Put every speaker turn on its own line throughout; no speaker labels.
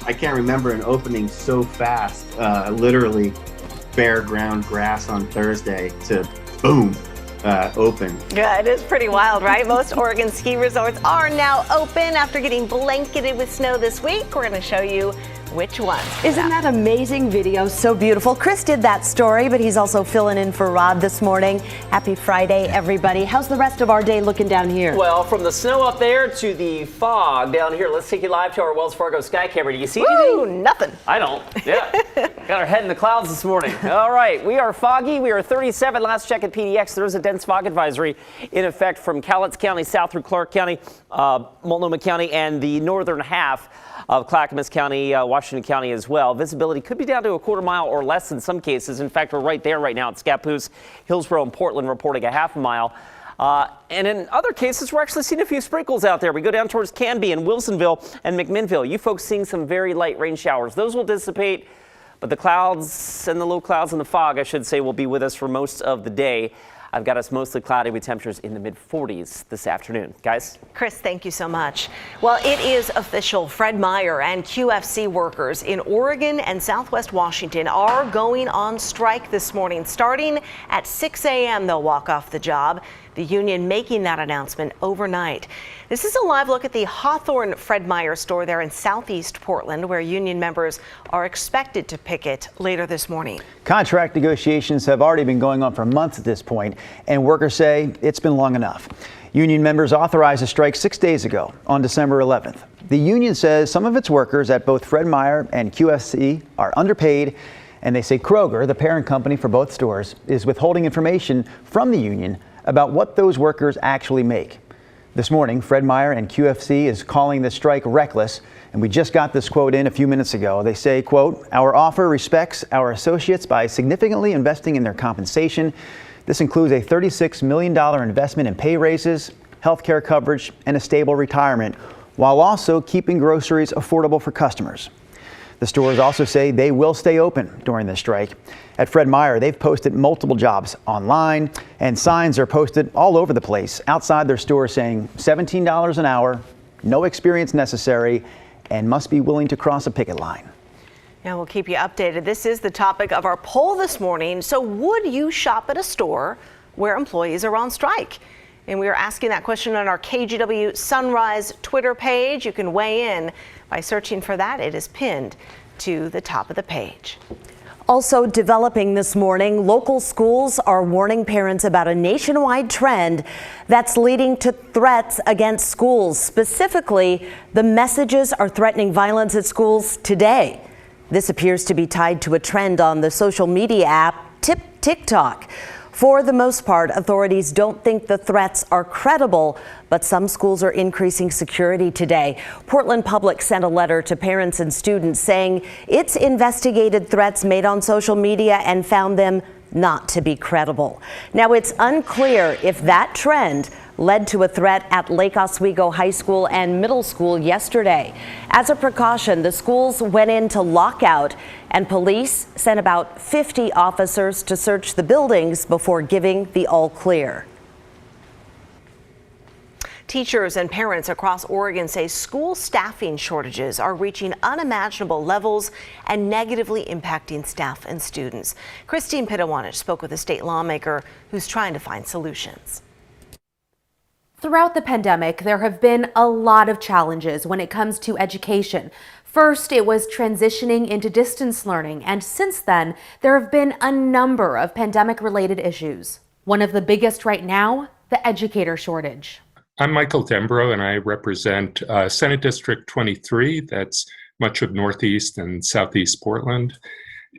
I can't remember an opening so fast, literally bare ground grass on Thursday to boom, open.
Yeah, it is pretty wild, right? Most Oregon ski resorts are now open after getting blanketed with snow this week. We're going to show you which ones.
Isn't that amazing video? So beautiful. Chris did that story, but he's also filling in for Rob this morning. Happy Friday, everybody. How's the rest of our day looking down here?
Well, from the snow up there to the fog down here, let's take you live to our Wells Fargo sky camera. Do you see anything?
Nothing.
I don't. Yeah. Got our head in the clouds this morning. All right. We are foggy. We are 37. Last check at PDX. There is a dense fog advisory in effect from Cowlitz County south through Clark County, Multnomah County, and the northern half of Clackamas County, Washington County as well. Visibility could be down to a quarter mile or less in some cases. In fact, we're right there right now at Scappoose, Hillsborough, and Portland reporting a half a mile. And in other cases, we're actually seeing a few sprinkles out there. We go down towards Canby and Wilsonville and McMinnville. You folks seeing some very light rain showers. Those will dissipate, but the clouds and the low clouds and the fog, I should say, will be with us for most of the day. I've got us mostly cloudy with temperatures in the mid-40s this afternoon. Guys?
Chris, thank you so much. Well, it is official. Fred Meyer and QFC workers in Oregon and Southwest Washington are going on strike this morning. Starting at 6 a.m., they'll walk off the job. The union making that announcement overnight. This is a live look at the Hawthorne Fred Meyer store there in southeast Portland, where union members are expected to picket later this morning.
Contract negotiations have already been going on for months at this point, and workers say it's been long enough. Union members authorized a strike 6 days ago on December 11th. The union says some of its workers at both Fred Meyer and QFC are underpaid, and they say Kroger, the parent company for both stores, is withholding information from the union about what those workers actually make. This morning, Fred Meyer and QFC is calling the strike reckless, and we just got this quote in a few minutes ago. They say, quote, "Our offer respects our associates by significantly investing in their compensation. This includes a $36 million investment in pay raises, health care coverage, and a stable retirement, while also keeping groceries affordable for customers." The stores also say they will stay open during the strike. At Fred Meyer, they've posted multiple jobs online, and signs are posted all over the place outside their store saying $17 an hour, no experience necessary, and must be willing to cross a picket line.
Now we'll keep you updated. This is the topic of our poll this morning. So would you shop at a store where employees are on strike? And we are asking that question on our KGW Sunrise Twitter page. You can weigh in by searching for that. It is pinned to the top of the page.
Also developing this morning, local schools are warning parents about a nationwide trend that's leading to threats against schools. Specifically, the messages are threatening violence at schools today. This appears to be tied to a trend on the social media app TikTok. For the most part, authorities don't think the threats are credible, but some schools are increasing security today. Portland Public sent a letter to parents and students saying it's investigated threats made on social media and found them not to be credible. Now, it's unclear if that trend led to a threat at Lake Oswego High School and Middle School yesterday. As a precaution, the schools went into lockout and police sent about 50 officers to search the buildings before giving the all clear.
Teachers and parents across Oregon say school staffing shortages are reaching unimaginable levels and negatively impacting staff and students. Christine Pitawanich spoke with a state lawmaker who's trying to find solutions.
Throughout the pandemic, there have been a lot of challenges when it comes to education. First, it was transitioning into distance learning, and since then, there have been a number of pandemic-related issues. One of the biggest right now, the educator shortage.
I'm Michael Dembro, and I represent Senate District 23. That's much of Northeast and Southeast Portland.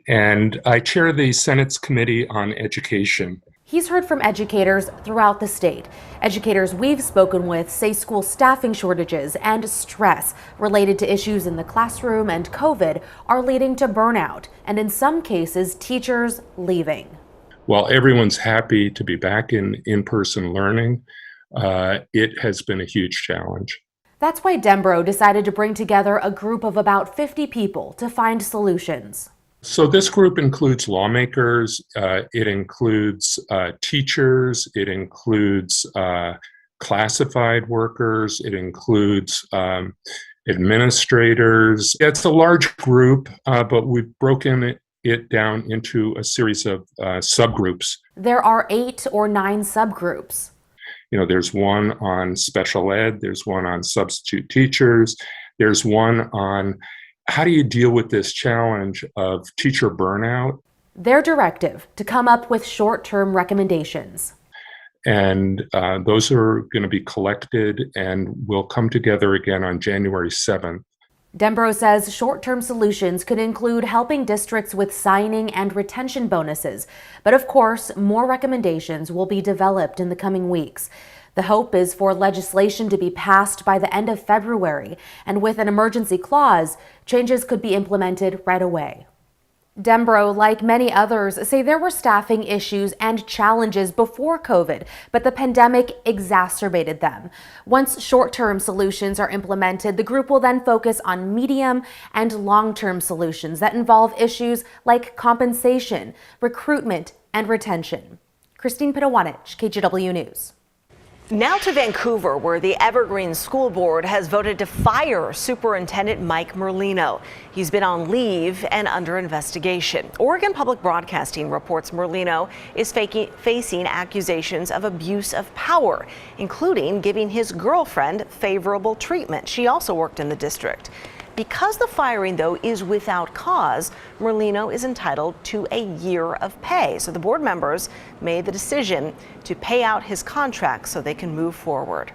And I chair the Senate's Committee on Education.
He's heard from educators throughout the state. Educators we've spoken with say school staffing shortages and stress related to issues in the classroom and COVID are leading to burnout, and in some cases, teachers leaving.
While everyone's happy to be back in in-person learning, it has been a huge challenge.
That's why Dembro decided to bring together a group of about 50 people to find solutions.
So this group includes lawmakers, it includes teachers, it includes classified workers, it includes administrators. It's a large group, but we've broken it down into a series of subgroups.
There are 8 or 9 subgroups.
There's one on special ed, there's one on substitute teachers, there's one on how do you deal with this challenge of teacher burnout.
Their directive to come up with short-term recommendations.
And those are going to be collected and will come together again on January 7th.
Dembro says short-term solutions could include helping districts with signing and retention bonuses. But of course, more recommendations will be developed in the coming weeks. The hope is for legislation to be passed by the end of February, and with an emergency clause, changes could be implemented right away. Dembro, like many others, say there were staffing issues and challenges before COVID, but the pandemic exacerbated them. Once short-term solutions are implemented, the group will then focus on medium and long-term solutions that involve issues like compensation, recruitment, and retention. Christine Pitawanich, KGW News.
Now to Vancouver, where the Evergreen School Board has voted to fire Superintendent Mike Merlino. He's been on leave and under investigation. Oregon Public Broadcasting reports Merlino is facing accusations of abuse of power, including giving his girlfriend favorable treatment. She also worked in the district. Because the firing, though, is without cause, Merlino is entitled to a year of pay. So the board members made the decision to pay out his contract so they can move forward.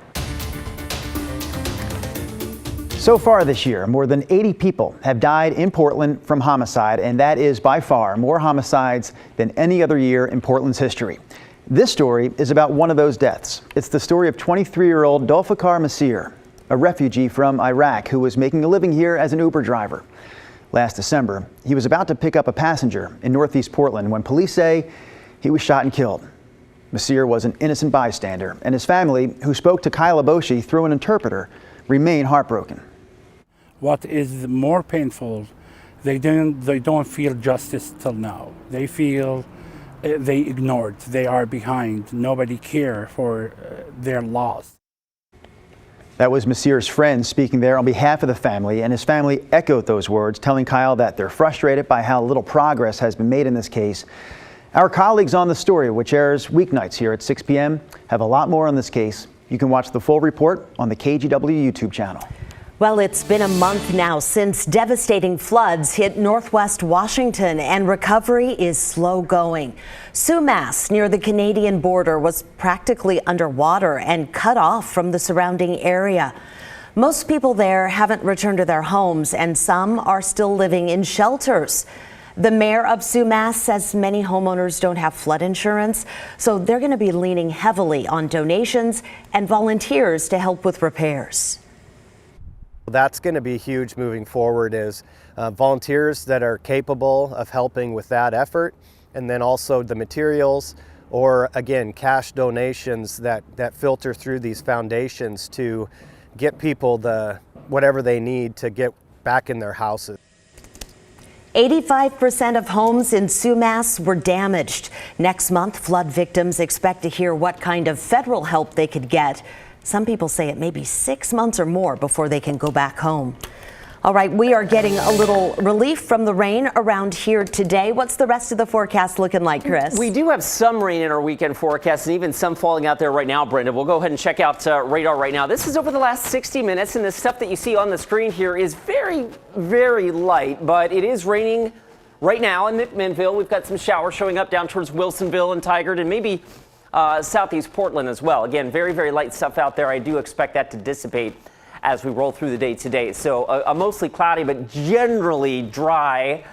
So far this year, more than 80 people have died in Portland from homicide, and that is by far more homicides than any other year in Portland's history. This story is about one of those deaths. It's the story of 23-year-old Dolfikar Masir, a refugee from Iraq who was making a living here as an Uber driver. Last December, he was about to pick up a passenger in Northeast Portland when police say he was shot and killed. Masir was an innocent bystander, and his family, who spoke to Kyle Aboshi through an interpreter, remain heartbroken.
What is more painful, they don't feel justice till now. They feel they ignored, they are behind, nobody care for their loss.
That was Masir's friend speaking there on behalf of the family, and his family echoed those words, telling Kyle that they're frustrated by how little progress has been made in this case. Our colleagues on the story, which airs weeknights here at 6 p.m., have a lot more on this case. You can watch the full report on the KGW YouTube channel.
Well, it's been a month now since devastating floods hit northwest Washington, and recovery is slow going. Sumas, near the Canadian border, was practically underwater and cut off from the surrounding area. Most people there haven't returned to their homes, and some are still living in shelters. The mayor of Sumas says many homeowners don't have flood insurance, so they're going to be leaning heavily on donations and volunteers to help with repairs.
That's going to be huge moving forward, is volunteers that are capable of helping with that effort, and then also the materials, or again, cash donations that filter through these foundations to get people whatever they need to get back in their houses.
85% of homes in Sumas were damaged. Next month, flood victims expect to hear what kind of federal help they could get. Some people say it may be 6 months or more before they can go back home. All right, we are getting a little relief from the rain around here today. What's the rest of the forecast looking like, Chris?
We do have some rain in our weekend forecast, and even some falling out there right now, Brenda. We'll go ahead and check out radar right now. This is over the last 60 minutes, and the stuff that you see on the screen here is very, very light, but it is raining right now in McMinnville. We've got some showers showing up down towards Wilsonville and Tigard, and maybe southeast Portland as well. Again, very, very light stuff out there. I do expect that to dissipate as we roll through the day today. So a mostly cloudy but generally dry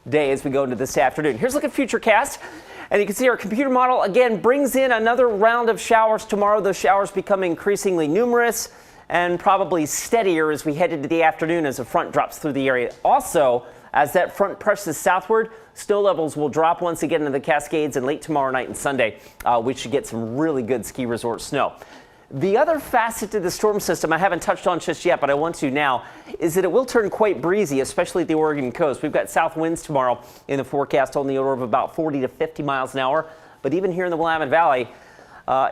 day as we go into this afternoon. Here's a look at Futurecast, and you can see our computer model again brings in another round of showers tomorrow. Those showers become increasingly numerous and probably steadier as we head into the afternoon as a front drops through the area. Also, as that front presses southward, snow levels will drop once again into the Cascades, and late tomorrow night and Sunday, we should get some really good ski resort snow. The other facet to the storm system I haven't touched on just yet, but I want to now, is that it will turn quite breezy, especially at the Oregon coast. We've got south winds tomorrow in the forecast on the order of about 40 to 50 miles an hour. But even here in the Willamette Valley,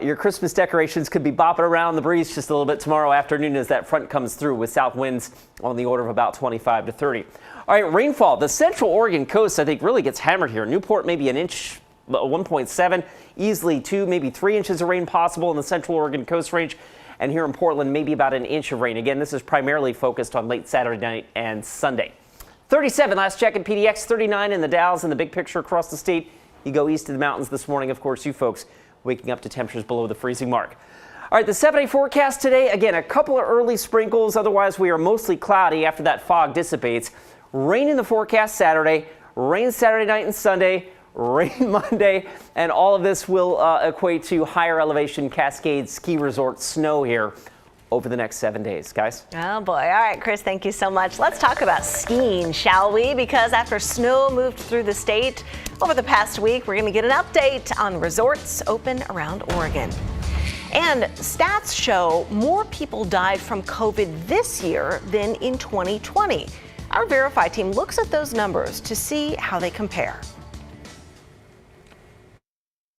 Your Christmas decorations could be bopping around in the breeze just a little bit tomorrow afternoon as that front comes through with south winds on the order of about 25 to 30. All right, rainfall. The central Oregon coast, I think, really gets hammered here. Newport, maybe an inch, 1.7, easily 2, maybe 3 inches of rain possible in the central Oregon coast range. And here in Portland, maybe about an inch of rain. Again, this is primarily focused on late Saturday night and Sunday. 37 last check at PDX, 39 in the Dalles in the big picture across the state. You go east of the mountains this morning, of course, you folks waking up to temperatures below the freezing mark. All right, the 7-day forecast today, again, a couple of early sprinkles. Otherwise, we are mostly cloudy after that fog dissipates. Rain in the forecast Saturday, rain Saturday night and Sunday, rain Monday, and all of this will equate to higher elevation Cascades ski resort snow here over the next 7 days, guys.
Oh boy. All right, Chris, thank you so much. Let's talk about skiing, shall we? Because after snow moved through the state over the past week, we're going to get an update on resorts open around Oregon. And stats show more people died from COVID this year than in 2020. Our Verify team looks at those numbers to see how they compare.